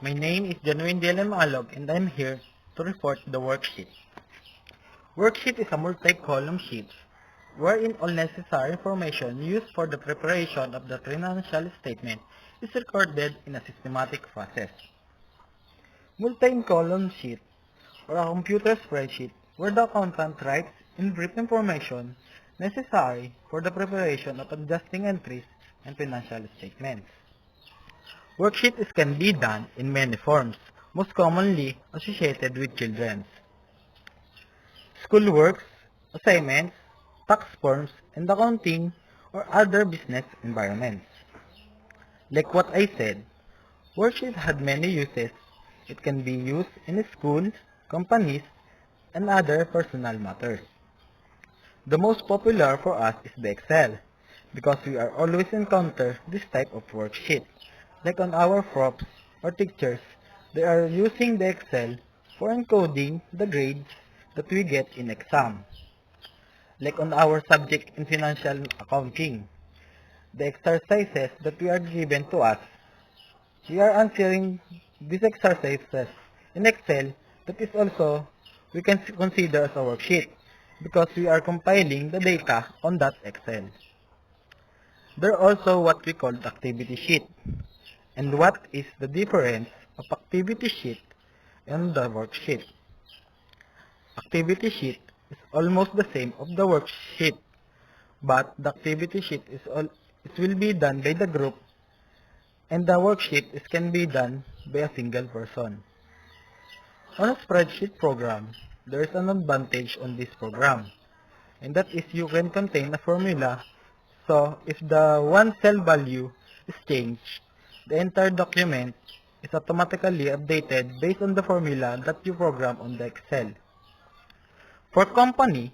My name is Genuine Malog and I'm here to report the worksheet. Worksheet is a multi-column sheet wherein all necessary information used for the preparation of the financial statement is recorded in a systematic process. Multi-column sheet or a computer spreadsheet where the accountant writes in brief information necessary for the preparation of adjusting entries and financial statements. Worksheets can be done in many forms, most commonly associated with children's schoolworks, assignments, tax forms, and accounting or other business environments. Like what I said, worksheet had many uses. It can be used in schools, companies, and other personal matters. The most popular for us is the Excel because we are always encounter this type of worksheet. Like on our profs or teachers, they are using the Excel for encoding the grades that we get in exam. Like on our subject in financial accounting, the exercises that we are given to us, we are answering these exercises in Excel that is also we can consider as a worksheet because we are compiling the data on that Excel. There are also what we call the activity sheet. And what is the difference of activity sheet and the worksheet? Activity sheet is almost the same of the worksheet, but the activity sheet it will be done by the group and the worksheet can be done by a single person. On a spreadsheet program, there is an advantage on this program, and that is you can contain a formula. So if the one cell value is changed, the entire document is automatically updated based on the formula that you program on the Excel. For company,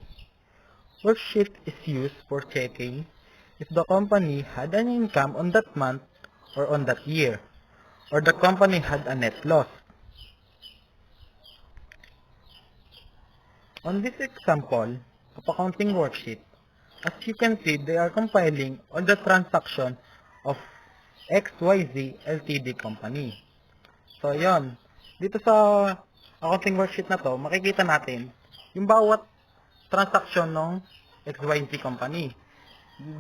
worksheet is used for checking if the company had an income on that month or on that year, or the company had a net loss. On this example of accounting worksheet, as you can see, they are compiling all the transaction of XYZ Ltd company. So, yon. Dito sa accounting worksheet na to, makikita natin yung bawat transaction ng XYZ company.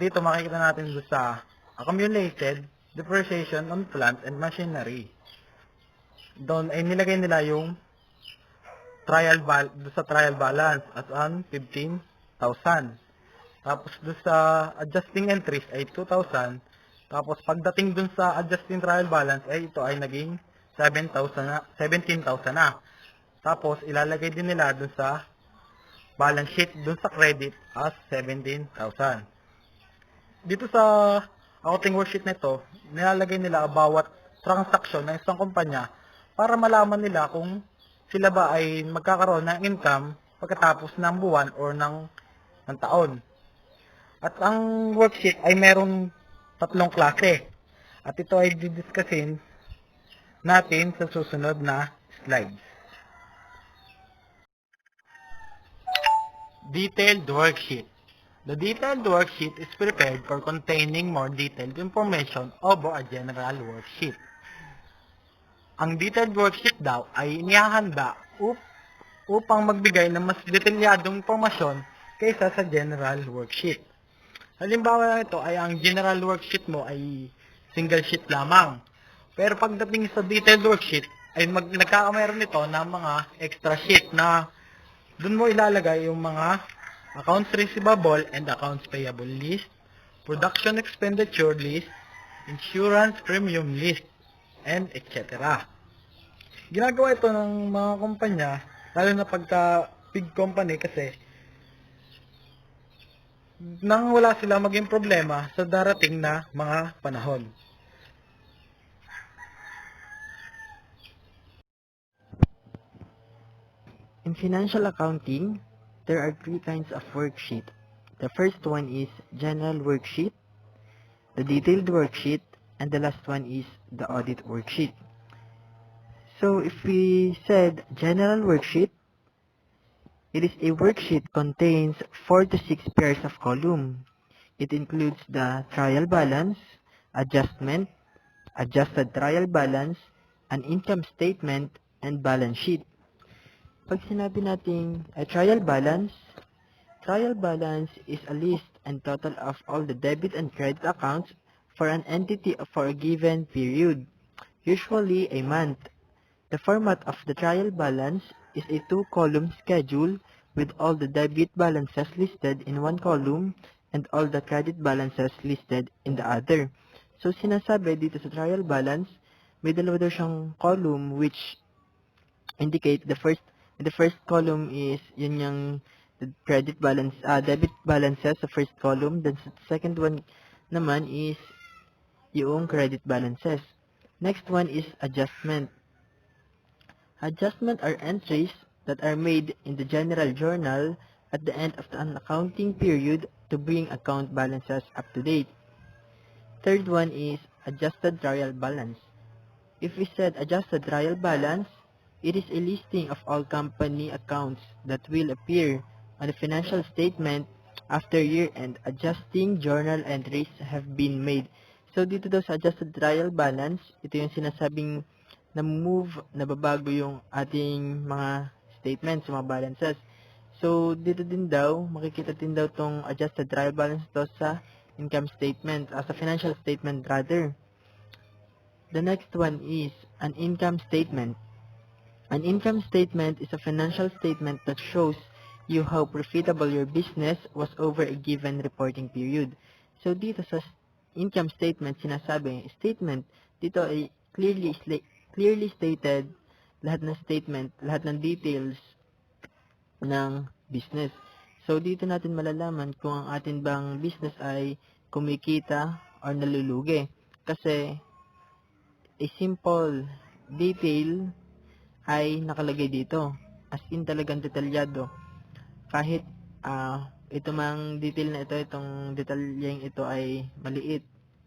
Dito makikita natin sa accumulated depreciation on plant and machinery. Doon ay nilagay nila yung trial balance as on 15,000. Tapos doon sa adjusting entries ay 2,000. Tapos pagdating doon sa adjusting trial balance ay ito ay naging 17,000 na. Tapos ilalagay din nila doon sa balance sheet doon sa credit as 17,000. Dito sa accounting worksheet nito, nilalagay nila bawat transaction ng isang kumpanya para malaman nila kung sila ba ay magkakaroon ng income pagkatapos ng buwan or ng taon. At ang worksheet ay meron tatlong klase. At ito ay didiscusin natin sa susunod na slides. Detailed worksheet. The detailed worksheet is prepared for containing more detailed information over a general worksheet. Ang detailed worksheet daw ay inihahanda upang magbigay ng mas detalyadong impormasyon kaysa sa general worksheet. Halimbawa nito ay ang general worksheet mo ay single sheet lamang. Pero pagdating sa detailed worksheet ay nagkakameron nito ng mga extra sheet na doon mo ilalagay yung mga accounts receivable and accounts payable list, production expenditure list, insurance premium list, and etc. Ginagawa ito ng mga kumpanya, lalo na pagka big company kasi nang wala sila maging problema sa darating na mga panahon. In financial accounting, there are three kinds of worksheet. The first one is general worksheet, the detailed worksheet, and the last one is the audit worksheet. So if we said general worksheet, it is a worksheet contains 4 to 6 pairs of column. It includes the trial balance, adjustment, adjusted trial balance, an income statement, and balance sheet. Pag sinabi nating trial balance is a list and total of all the debit and credit accounts for an entity for a given period, usually a month. The format of the trial balance is a two-column schedule with all the debit balances listed in one column and all the credit balances listed in the other. So, sinasabi dito sa trial balance, may dalawa daw siyang column which indicate the first column is yun yung the debit balances sa first column. Then, sa second one naman is yung credit balances. Next one is adjustment. Adjustment are entries that are made in the general journal at the end of an accounting period to bring account balances up to date. Third one is adjusted trial balance. If we said adjusted trial balance, it is a listing of all company accounts that will appear on the financial statement after year-end adjusting journal entries have been made. So dito daw sa adjusted trial balance, ito yung sinasabing nababago yung ating mga statements, mga balances. So dito din daw, makikita din daw tong adjusted trial balance to sa income statement, sa financial statement rather. The next one is an income statement. An income statement is a financial statement that shows you how profitable your business was over a given reporting period. So dito sa income statement, sinasabi, statement, dito ay clearly stated lahat ng statement, lahat ng details ng business. So dito natin malalaman kung ang atin bang business ay kumikita or nalulugi. Kasi a simple detail ay nakalagay dito. As in talagang detalyado. Kahit ito mang detail na ito, itong detalyeng ito ay maliit,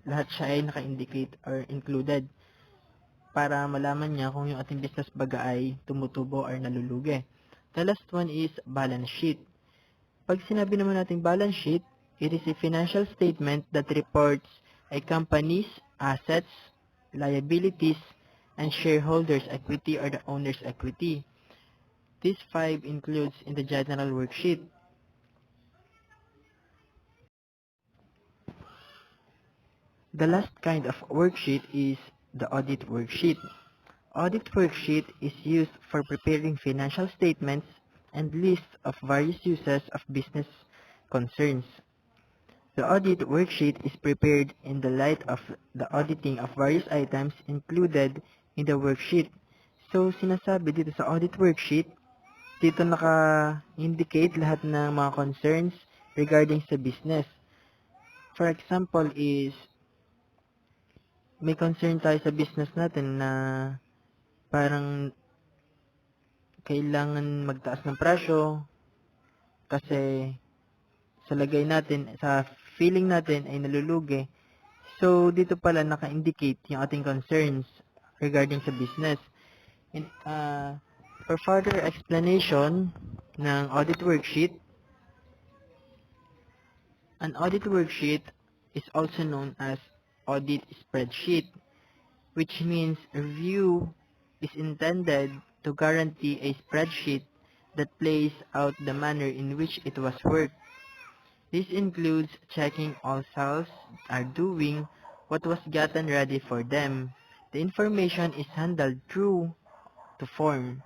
lahat siya ay naka-indicate or included para malaman niya kung yung ating business baga ay tumutubo or nalulugi. The last one is balance sheet. Pag sinabi naman natin balance sheet, it is a financial statement that reports a company's assets, liabilities, and shareholders' equity or the owner's equity. These five includes in the general worksheet. The last kind of worksheet is the audit worksheet. Audit worksheet is used for preparing financial statements and lists of various uses of business concerns. The audit worksheet is prepared in the light of the auditing of various items included in the worksheet. So, sinasabi dito sa audit worksheet, dito naka-indicate lahat ng mga concerns regarding sa business. For example is, may concern tayo sa business natin na parang kailangan magtaas ng presyo kasi sa lagay natin, sa feeling natin ay nalulugi. So, dito pala naka-indicate yung ating concerns regarding sa business. And, for further explanation ng audit worksheet, an audit worksheet is also known as audit spreadsheet, which means review is intended to guarantee a spreadsheet that plays out the manner in which it was worked. This includes checking all cells are doing what was gotten ready for them. The information is handled true to form,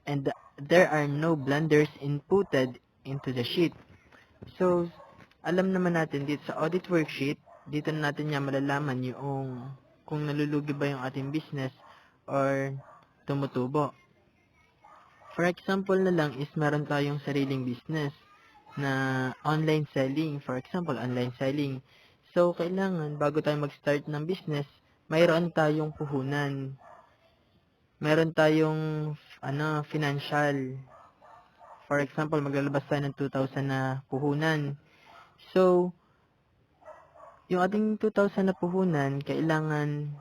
and there are no blunders inputted into the sheet. So, alam naman natin dito sa audit worksheet, dito na natin niya malalaman yung kung nalulugi ba yung ating business or tumutubo. For example na lang is meron tayong sariling business na online selling. For example, online selling. So, kailangan bago tayo mag-start ng business, mayroon tayong puhunan. Meron tayong financial. For example, maglalabas tayo ng 2,000 na puhunan. So, yung ating 2,000 na puhunan, kailangan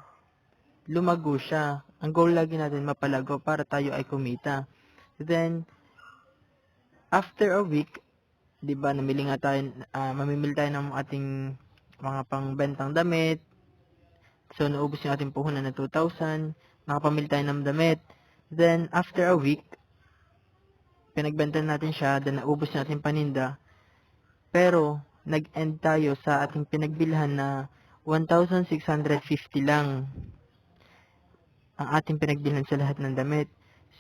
lumago siya. Ang goal lagi natin mapalago para tayo ay kumita. Then, after a week, 'di ba, namili nga tayo, mamimili tayo ng ating mga pangbentang damit. So, naubos yung ating puhunan na 2,000. Nakapamili tayo ng damit. Then, after a week, pinagbenta natin siya. Then, naubos natin paninda. Pero, nag-end tayo sa ating pinagbilhan na 1,650 lang ang ating pinagbilhan sa lahat ng damit.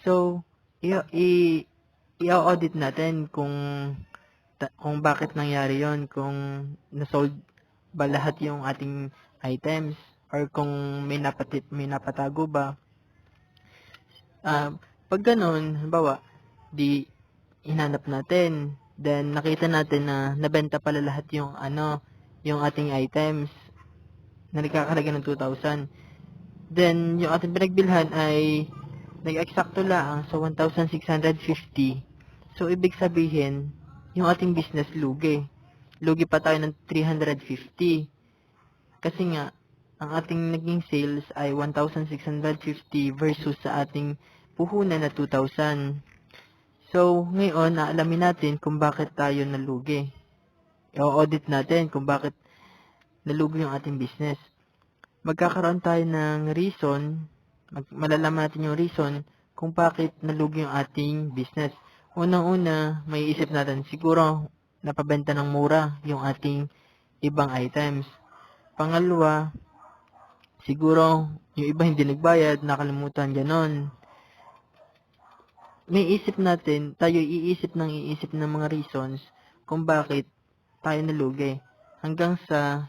So, i-audit natin kung bakit nangyari yon, kung nasold ba lahat yung ating items, or kung may napatago ba. Pag ganun, halimbawa, di hinanap natin, then nakita natin na nabenta pala lahat yung ating items na nagkakalaga ng 2,000. Then, yung ating pinagbilhan ay nag-eksakto lang sa 1,650. So, ibig sabihin, yung ating business lugi. Lugi pa tayo ng 350. Kasi nga, ang ating naging sales ay 1,650 versus sa ating puhunan na 2,000. So, ngayon, naalamin natin kung bakit tayo nalugi. I-audit natin kung bakit nalugi yung ating business. Magkakaroon tayo ng reason, malalaman natin yung reason kung bakit nalugi yung ating business. Unang-una, may isip natin, siguro napabenta ng mura yung ating ibang items. Pangalawa, siguro yung iba hindi nagbayad, nakalimutan, ganon. Iisip ng mga reasons kung bakit tayo nalugi. Hanggang sa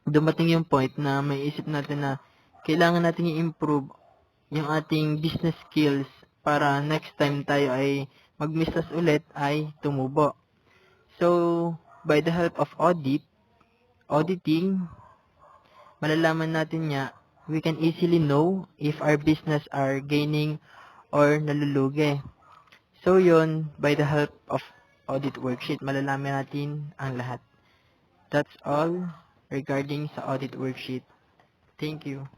dumating yung point na may isip natin na kailangan natin i-improve yung ating business skills para next time tayo ay mag-business ulit ay tumubo. So, by the help of auditing, malalaman natin niya, we can easily know if our business are gaining or nalulugi. So, yun, by the help of audit worksheet, malalaman natin ang lahat. That's all regarding sa audit worksheet. Thank you.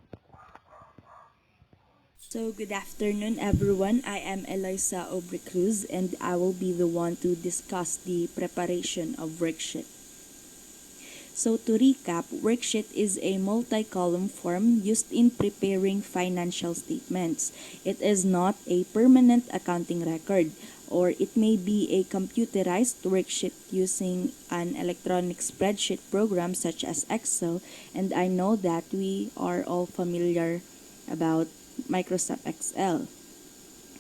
So, good afternoon, everyone. I am Eloisa Aubrey Cruz, and I will be the one to discuss the preparation of worksheet. So, to recap, worksheet is a multi-column form used in preparing financial statements. It is not a permanent accounting record, or it may be a computerized worksheet using an electronic spreadsheet program such as Excel, and I know that we are all familiar about Microsoft Excel.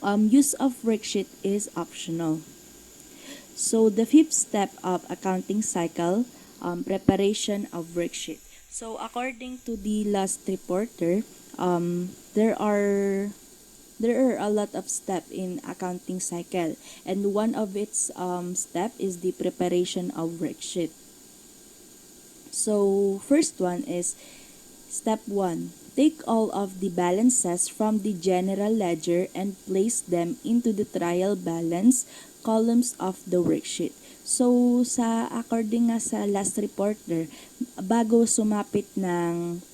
Use of worksheet is optional. So the fifth step of accounting cycle, preparation of worksheet. So according to the last reporter, there are a lot of steps in accounting cycle, and one of its step is the preparation of worksheet. So first one is step 1. Take all of the balances from the general ledger and place them into the trial balance columns of the worksheet. So, according nga sa last reporter, bago sumapit ng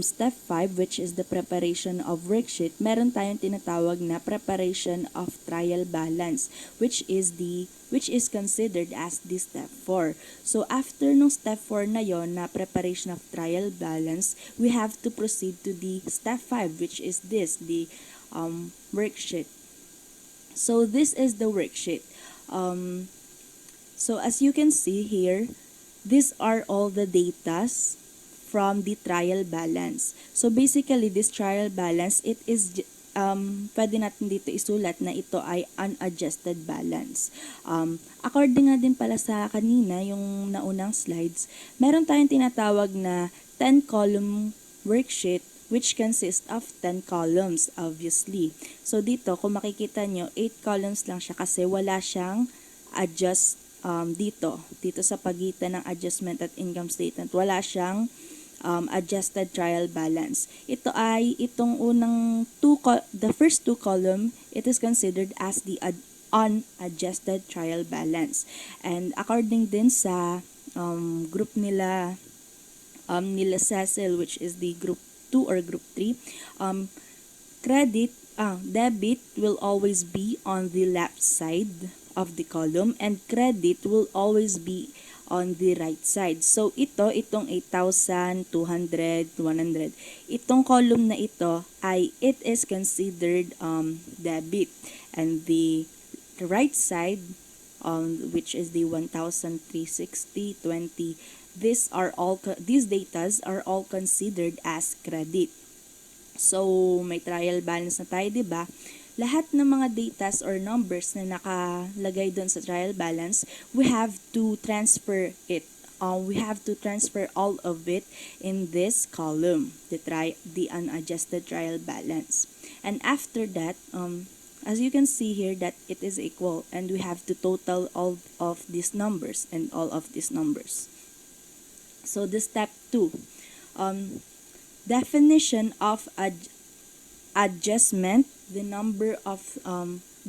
step 5, which is the preparation of worksheet, meron tayong tinatawag na preparation of trial balance, which is considered as the step 4. So after nung step 4 na yon, na preparation of trial balance, we have to proceed to the step 5, which is the worksheet. So this is the worksheet. So as you can see here, these are all the datas from the trial balance. So basically, this trial balance, it is pwede natin dito isulat na ito ay unadjusted balance. According nga din pala sa kanina, yung naunang slides, meron tayong tinatawag na 10-column worksheet which consists of 10 columns, obviously. So dito, kung makikita nyo, 8 columns lang siya kasi wala siyang adjust dito sa pagitan ng adjustment at income statement. Wala siyang adjusted trial balance. Ito ay itong the first two column, it is considered as the unadjusted trial balance. And according din sa group nila Cecil, which is the group 2 or group 3, debit will always be on the left side of the column, and credit will always be on the right side. So itong 8,000, 200, 100, itong column na ito ay it is considered debit, and the right side, which is the 1,360, 20, these datas are all considered as credit. So, may trial balance na tayo, 'di ba? Lahat ng mga datas or numbers na nakalagay doon sa trial balance, we have to transfer it. We have to transfer all of it in this column, the unadjusted trial balance. And after that, as you can see here that it is equal, and we have to total all of these numbers and all of these numbers. So the step 2, definition of adjustment. The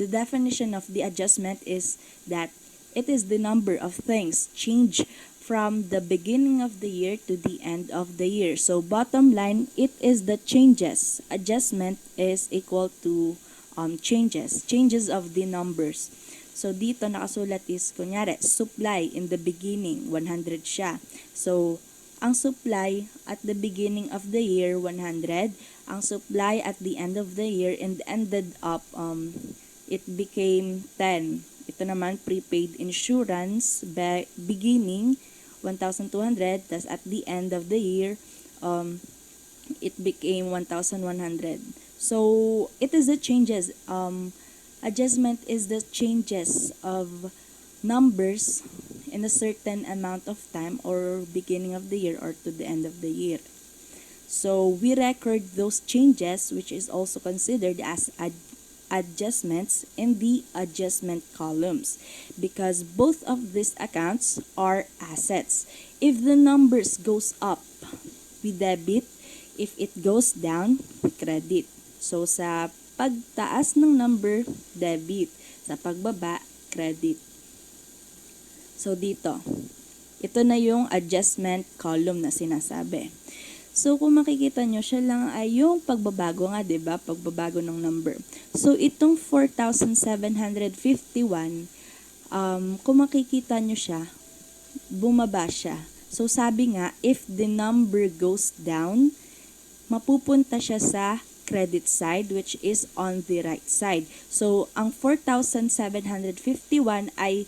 definition of the adjustment is that it is the number of things change from the beginning of the year to the end of the year. So bottom line, it is the changes. Adjustment is equal to changes of the numbers. So dito nakasulat is kunyari supply in the beginning 100 siya. So ang supply at the beginning of the year 100, ang supply at the end of the year and ended up it became 10. Ito naman prepaid insurance beginning 1,200, tas at the end of the year it became 1,100. So it is the changes. Adjustment is the changes of numbers in a certain amount of time or beginning of the year or to the end of the year. So we record those changes, which is also considered as adjustments, in the adjustment columns, because both of these accounts are assets. If the numbers goes up, we debit. If it goes down, we credit. So sa pagtaas ng number, debit. Sa pagbaba, credit. So dito, ito na yung adjustment column na sinasabi. So kung makikita nyo, siya lang ay yung pagbabago nga, 'di ba? Pagbabago ng number. So itong 4,751, kung makikita nyo siya, bumaba siya. So sabi nga, if the number goes down, mapupunta siya sa credit side, which is on the right side. So ang 4,751 ay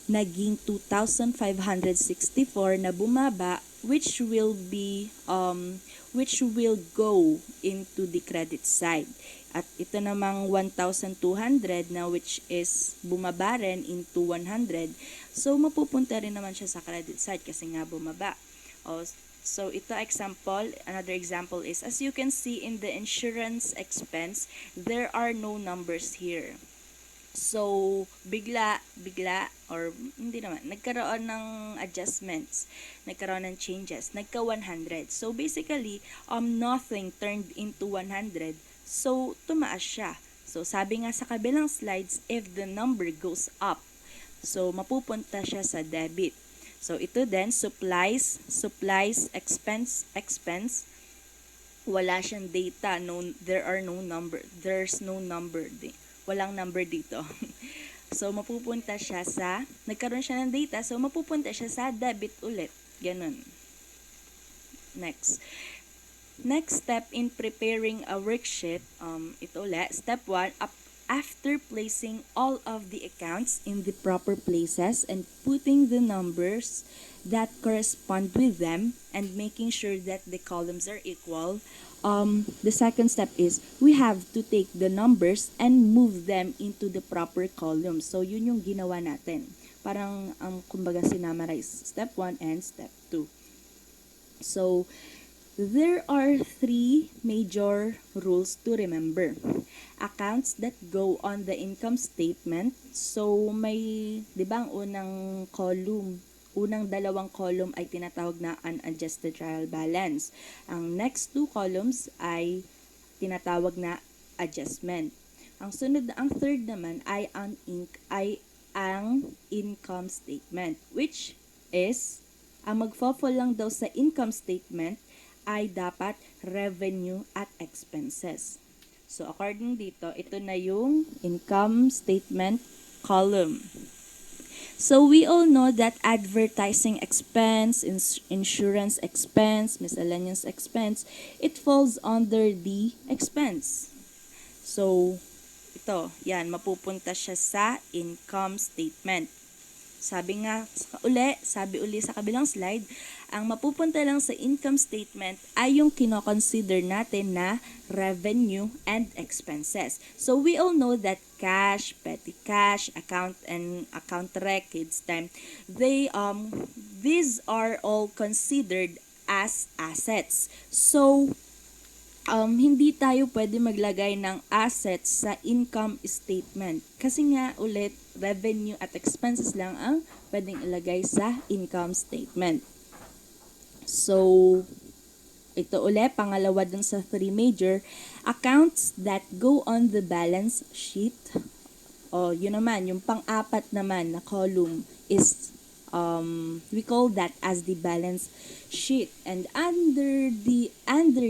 naging 2,564 na bumaba, which will go into the credit side. At ito namang 1,200 na which is bumaba rin into 100. So mapupunta rin naman siya sa credit side kasi nga bumaba. So another example is, as you can see in the insurance expense, there are no numbers here. So, bigla, or hindi naman, nagkaroon ng adjustments, nagkaroon ng changes, nagka 100. So, basically, nothing turned into 100. So, tumaas siya. So, sabi nga sa kabilang slides, if the number goes up, so, mapupunta siya sa debit. So, ito din, supplies, expense, wala siyang data, there's no number din. Walang number dito. So, mapupunta siya nagkaroon siya ng data, so mapupunta siya sa debit ulit. Ganun. Next step in preparing a worksheet, ito ulit. Step 1, after placing all of the accounts in the proper places and putting the numbers that correspond with them and making sure that the columns are equal, the second step is we have to take the numbers and move them into the proper columns. So, yun yung ginawa natin. Parang, kumbaga sinamarize step 1 and step 2. So, there are 3 major rules to remember. Accounts that go on the income statement. So, may, di ba, ang unang dalawang column ay tinatawag na unadjusted trial balance. Ang next 2 columns ay tinatawag na adjustment. Ang third naman ay ang income statement, which is, ang magfo-fall lang daw sa income statement ay dapat revenue at expenses. So, according dito, ito na yung income statement column. So we all know that advertising expense, insurance expense, miscellaneous expense, it falls under the expense. So ito, yan, mapupunta siya sa income statement. Sabi uli sa kabilang slide, ang mapupunta lang sa income statement ay yung kinoconsider natin na revenue and expenses. So we all know that cash, petty cash, account and account rec, kids time, these are all considered as assets. So hindi tayo pwede maglagay ng assets sa income statement. Kasi nga ulit, revenue at expenses lang ang pwedeng ilagay sa income statement. So, ito ulit, pangalawa dun sa three major, accounts that go on the balance sheet. O, yun naman, yung pang-apat naman na column is we call that as the balance sheet, and under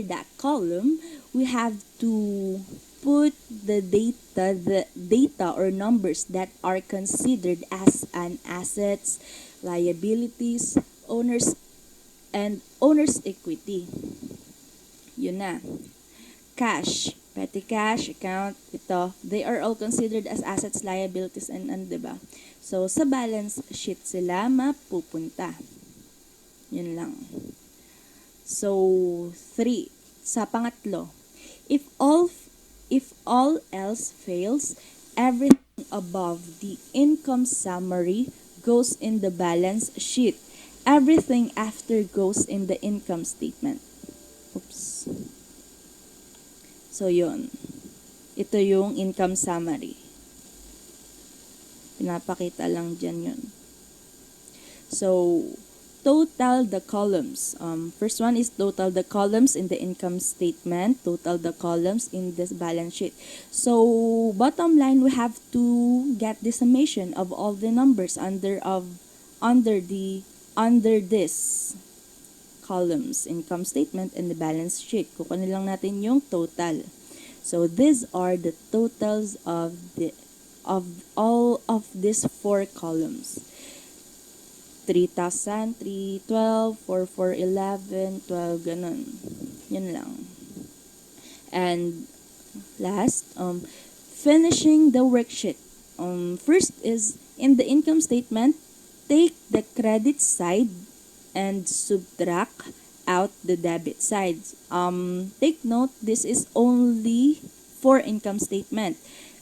that column we have to put the data or numbers that are considered as an assets, liabilities, owner's equity. Yun na. Cash, petty cash, account, ito, they are all considered as assets, liabilities, and diba? So, sa balance sheet sila mapupunta. Yun lang. So, 3. Sa pangatlo, if all else fails, everything above the income summary goes in the balance sheet. Everything after goes in the income statement. Oops. So, yun. Ito yung income summary. Pinapakita lang dyan yun. So, total the columns. First one is total the columns in the income statement, total the columns in this balance sheet. So, bottom line, we have to get the summation of all the numbers under this columns, income statement and the balance sheet. Kukunin lang natin yung total. So these are the totals of all of these four columns. 3,000, 312, 4,411, 12, ganun. Yun lang. And last, finishing the worksheet. First is in the income statement, take the credit side and subtract out the debit side. Take note, this is only for income statement.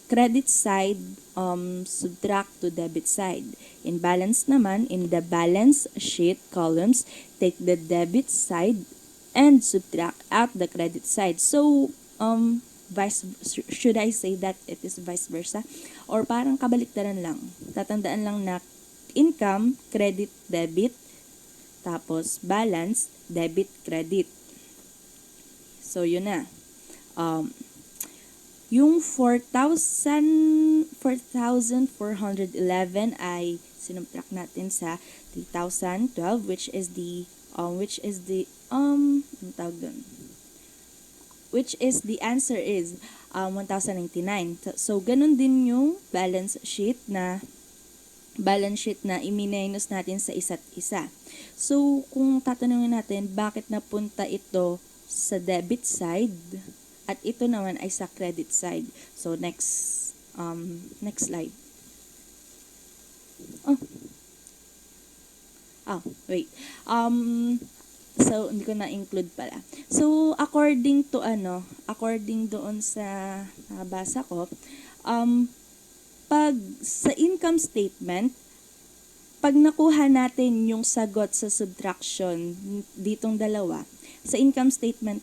Credit side, subtract to debit side. In balance naman, in the balance sheet columns, take the debit side and subtract out the credit side. So, should I say that it is vice versa? Or parang kabaliktaran lang. Tatandaan lang na income, credit, debit, tapos balance, debit, credit. So, yun na. Yung 4,411 ay sinubtract natin sa 3,012, which is the answer is 1,099. So, ganun din yung balance sheet na i-minus natin sa isa't isa. So, kung tatanungin natin, bakit napunta ito sa debit side at ito naman ay sa credit side? So, next slide. Wait. So, hindi ko na-include pala. So, according doon sa nabasa ko, pag sa income statement, pag nakuha natin yung sagot sa subtraction ditong dalawa, sa income statement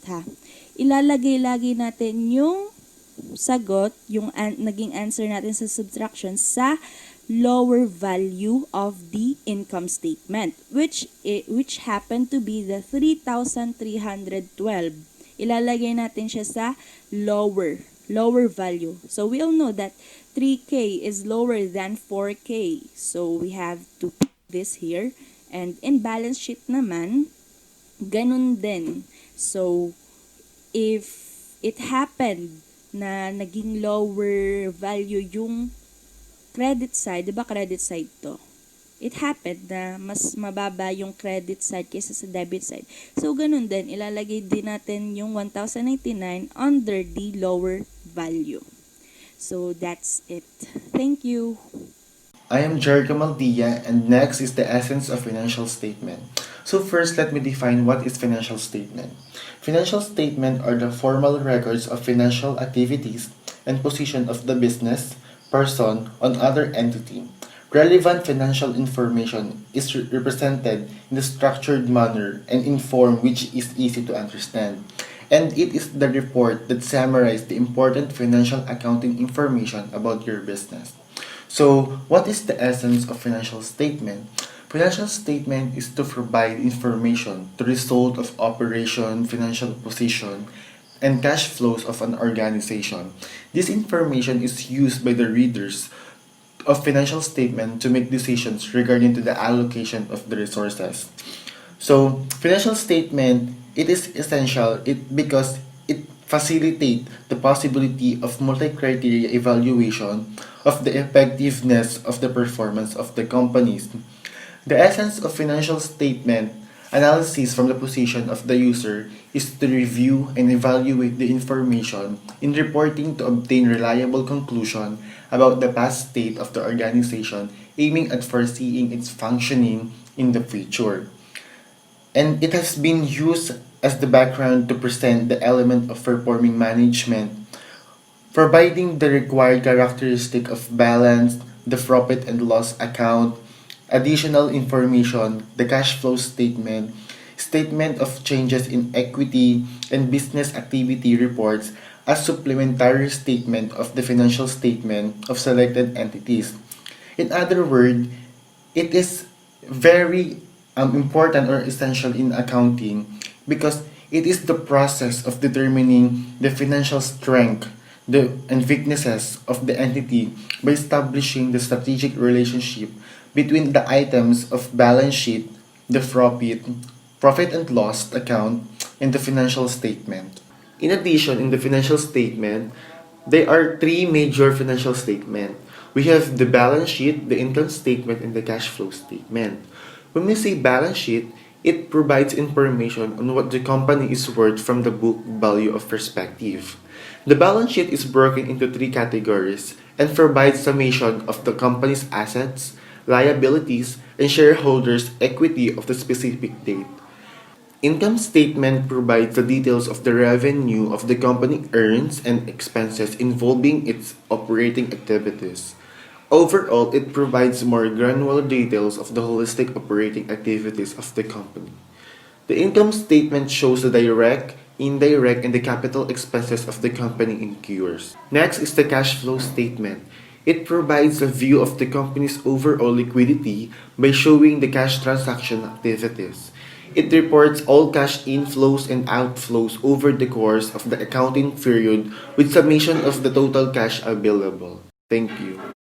ilalagay lagi natin yung sagot, yung naging answer natin sa subtraction sa lower value of the income statement, which happened to be the 3,312. Ilalagay natin siya sa lower value. So we all know that 3K is lower than 4K. So we have to put this here. And in balance sheet naman, ganun din. So if it happened na naging lower value yung credit side, di ba credit side to? it happened na mas mababa yung credit side kaysa sa debit side. So, ganun din, ilalagay din natin yung 1,099 under the lower value. So, that's it. Thank you. I am Jericho Maldilla, and next is the essence of financial statement. So first, let me define what is financial statement. Financial statement are the formal records of financial activities and position of the business, person, on other entity. Relevant financial information is represented in a structured manner and in form which is easy to understand. And it is the report that summarizes the important financial accounting information about your business. So, what is the essence of financial statement? Financial statement is to provide information to result of operation, financial position, and cash flows of an organization. This information is used by the readers of financial statement to make decisions regarding to the allocation of the resources. So, financial statement, it is essential because it facilitate the possibility of multi-criteria evaluation of the effectiveness of the performance of the companies. The essence of financial statement analysis from the position of the user is to review and evaluate the information in reporting to obtain reliable conclusion about the past state of the organization, aiming at foreseeing its functioning in the future. And it has been used as the background to present the element of performing management, providing the required characteristic of balance, the profit and loss account, additional information, the cash flow statement, statement of changes in equity and business activity reports as supplementary statement of the financial statement of selected entities. In other words, it is very important or essential in accounting because it is the process of determining the financial strength and weaknesses of the entity by establishing the strategic relationship between the items of balance sheet, the profit and loss account, and the financial statement. In addition, in the financial statement, there are three major financial statements. We have the balance sheet, the income statement, and the cash flow statement. When we say balance sheet, it provides information on what the company is worth from the book value of perspective. The balance sheet is broken into three categories and provides summation of the company's assets, liabilities, and shareholders' equity of the specific date. Income statement provides the details of the revenue of the company earns and expenses involving its operating activities. Overall, it provides more granular details of the holistic operating activities of the company. The income statement shows the direct, indirect, and the capital expenses of the company incurs. Next is the cash flow statement. It provides a view of the company's overall liquidity by showing the cash transaction activities. It reports all cash inflows and outflows over the course of the accounting period with summation of the total cash available. Thank you.